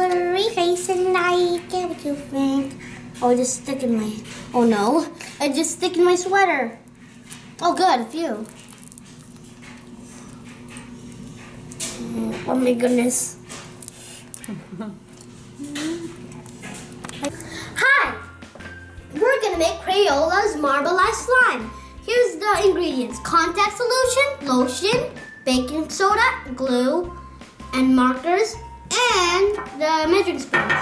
blurry face and I get what you think. Oh, just stick in my... Oh no, I just stick in my sweater. Oh good, a few. Oh my goodness. Hi! We're gonna make Crayola's Marbleized Slime. Here's the ingredients. Contact solution, lotion, baking soda, glue, and markers, and the measuring spoons.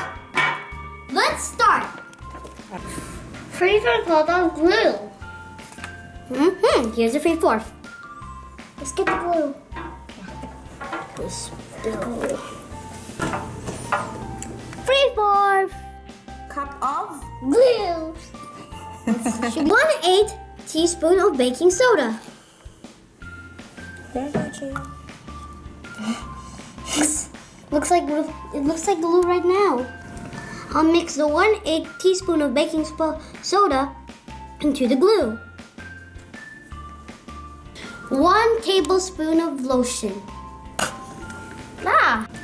Let's start. 3/4 cup of glue. Here's a 3/4. Let's get the glue. The glue. 3/4 cup of glue. 1/8 teaspoon of baking soda. Looks like glue right now. I'll mix the 1/8 teaspoon of baking soda into the glue. 1 tablespoon of lotion.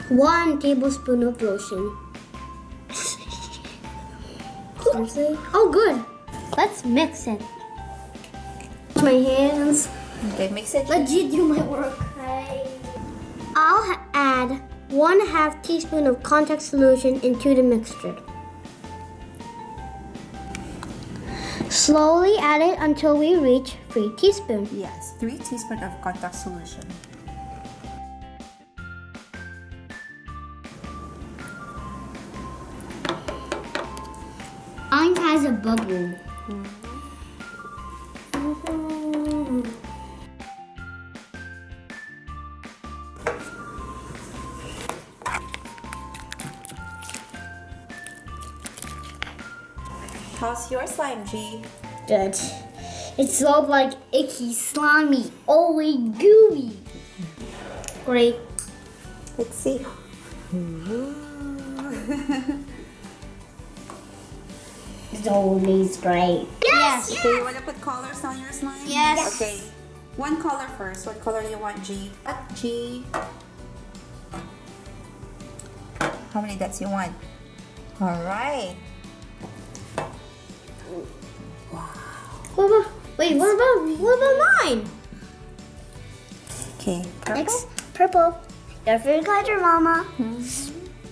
1 tablespoon of lotion. Oh, good. Let's mix it. My hands. Okay, mix it. Let you do my work. I'll add 1/2 teaspoon of contact solution into the mixture. Slowly add it until we reach 3 teaspoons. Yes, 3 teaspoons of contact solution. Mine has a bubble. How's your slime, G? Good. It's all like icky, slimy, oily, gooey. Great. Let's see. It's always great. Yes. Okay, you want to put colors on your slime? Yes. Okay. One color first. What color do you want, G? G. How many dots you want? All right. Wait, what about mine? Okay, purple. Next, purple. Your favorite color, Mama.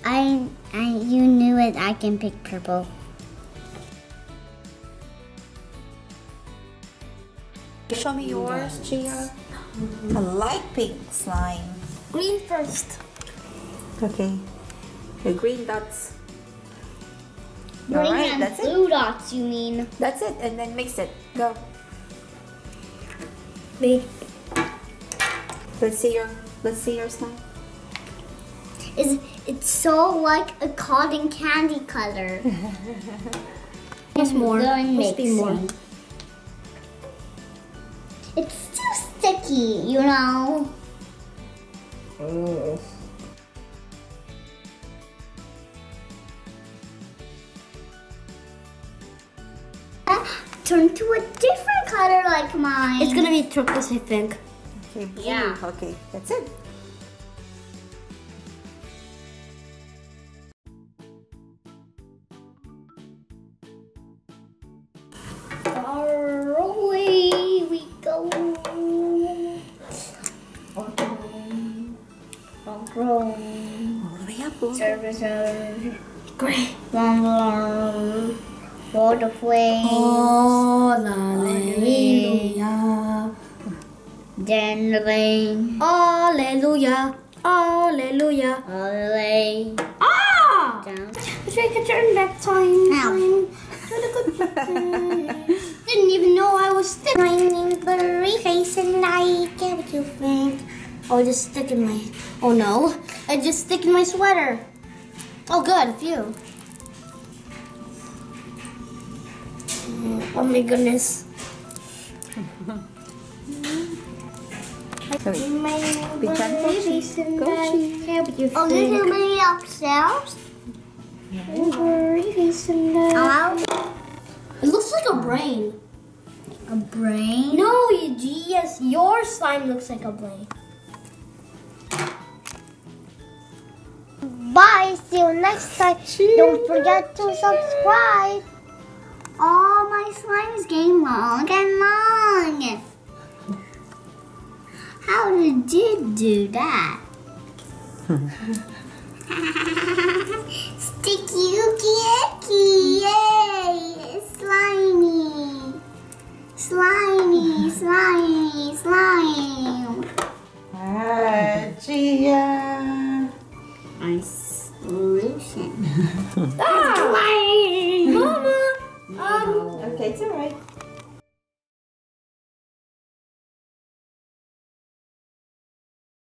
You knew it. I can pick purple. Show me yours, Gia. I like pink slime. Green first. Okay. The green dots. Green Alright, and that's blue it. dots, you mean? That's it, and then mix it. Go. Me. Let's see your slime. It's so like a cotton candy color. There's more. Must be more. It's too sticky, you know. Turn to a different color like mine. It's gonna be turquoise, I think. Okay, blue. Yeah. Okay, that's it. Away we go. All the way up. Services. Great. Waterway. Hallelujah. Then the rain. Hallelujah. Hallelujah. All the way Ah! down. Wish I could turn back time. Didn't even know I was stick. Shining blurry face and I get what you think. Oh, just stick in my... Oh no, I just stick in my sweater. Oh good, a few. Oh my goodness. Be gentle. Go, Chi. Oh, there's somebody upstairs? Hello? It looks like a brain. A brain? No, yes, your slime looks like a brain. Bye, see you next next time. Don't forget to subscribe. Oh, my slime is getting long and long. How did you do that? Sticky ookie icky, yay! Slimy. Slimy, slimy, slime. Gia. Nice solution. Ah! Mama! Okay, it's all right.